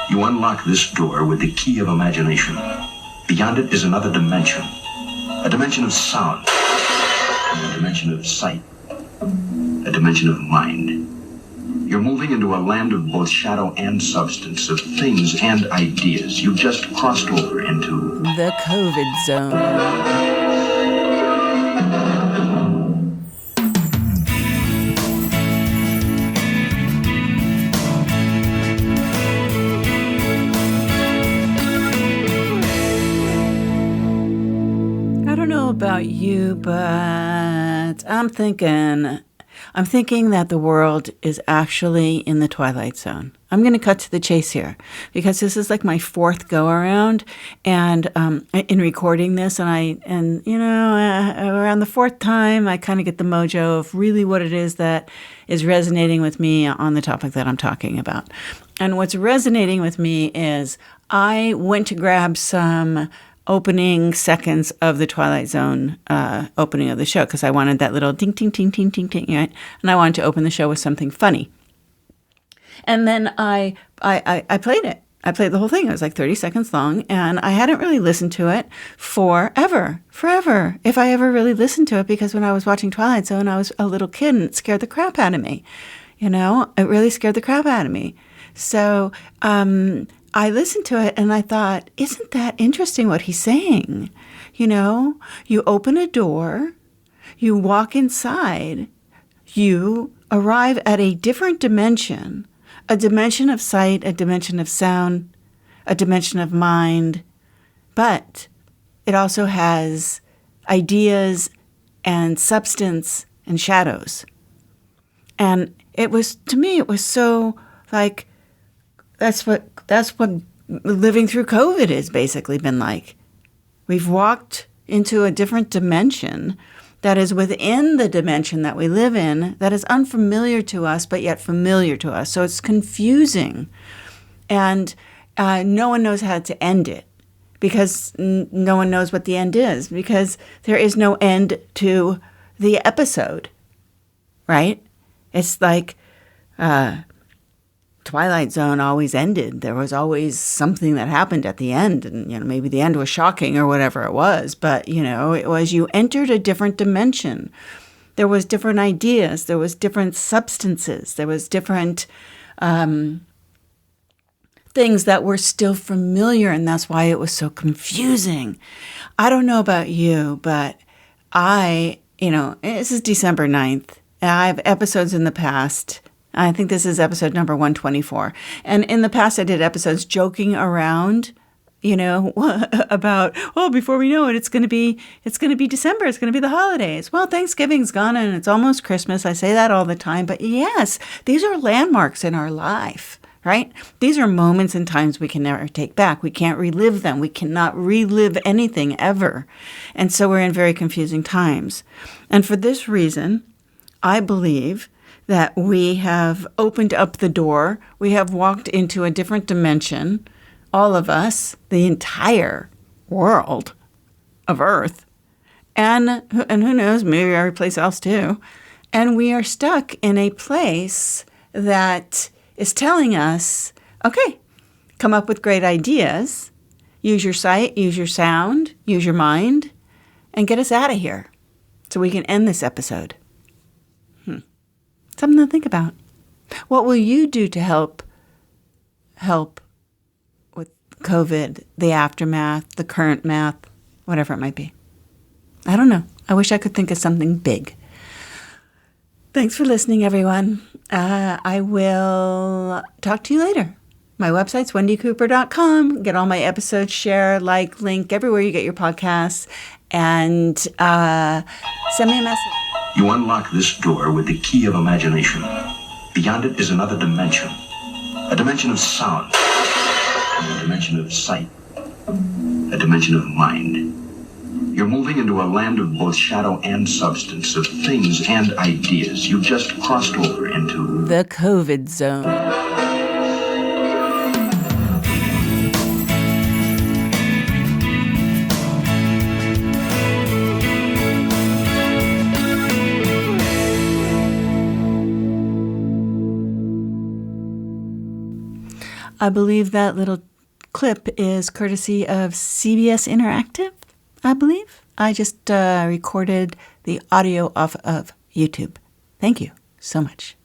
You unlock this door with the key of imagination. Beyond it is another dimension. A dimension of sound. A dimension of sight. A dimension of mind. You're moving into a land of both shadow and substance, of things and ideas. You've just crossed over into the COVID zone. About you, but I'm thinking that the world is actually in the Twilight Zone. I'm going to cut to the chase here because this is like my fourth go around, and in recording this, and around the fourth time, I kind of get the mojo of really what it is that is resonating with me on the topic that I'm talking about. And what's resonating with me is I went to grab some opening seconds of the Twilight Zone opening of the show because I wanted that little ding, ding, ding, ding, ding, ding, right? And I wanted to open the show with something funny. And then I played it. I played the whole thing. It was like 30 seconds long, and I hadn't really listened to it forever, if I ever really listened to it, because when I was watching Twilight Zone, I was a little kid, and it scared the crap out of me. It really scared the crap out of me. So, I listened to it and I thought, isn't that interesting what he's saying? You open a door, you walk inside, you arrive at a different dimension, a dimension of sight, a dimension of sound, a dimension of mind, but it also has ideas and substance and shadows. And to me, it was so like, that's what living through COVID has basically been like. We've walked into a different dimension that is within the dimension that we live in, that is unfamiliar to us, but yet familiar to us. So it's confusing. And no one knows how to end it because no one knows what the end is, because there is no end to the episode, right? It's like Twilight Zone always ended. There was always something that happened at the end, and maybe the end was shocking or whatever it was, but it was you entered a different dimension. There was different ideas, there was different substances, there was different things that were still familiar, and that's why it was so confusing. I don't know about you, but this is December 9th, and I have episodes in the past. I think this is episode number 124. And in the past, I did episodes joking around, about, before we know it, it's going to be December. It's going to be the holidays. Well, Thanksgiving's gone and it's almost Christmas. I say that all the time. But yes, these are landmarks in our life, right? These are moments and times we can never take back. We can't relive them. We cannot relive anything ever. And so we're in very confusing times. And for this reason, I believe that we have opened up the door. We have walked into a different dimension, all of us, the entire world of Earth, and who knows, maybe every place else too. And we are stuck in a place that is telling us, okay, come up with great ideas, use your sight, use your sound, use your mind, and get us out of here so we can end this episode. Something to think about. What will you do to help with COVID, the aftermath, the current math, whatever it might be? I don't know. I wish I could think of something big. Thanks for listening, everyone. I will talk to you later. My website's wendycooper.com. Get all my episodes, share, link everywhere you get your podcasts, and send me a message. You unlock this door with the key of imagination. Beyond it is another dimension. A dimension of sound. A dimension of sight. A dimension of mind. You're moving into a land of both shadow and substance, of things and ideas. You've just crossed over into the COVID zone. I believe that little clip is courtesy of CBS Interactive, I believe. I just recorded the audio off of YouTube. Thank you so much.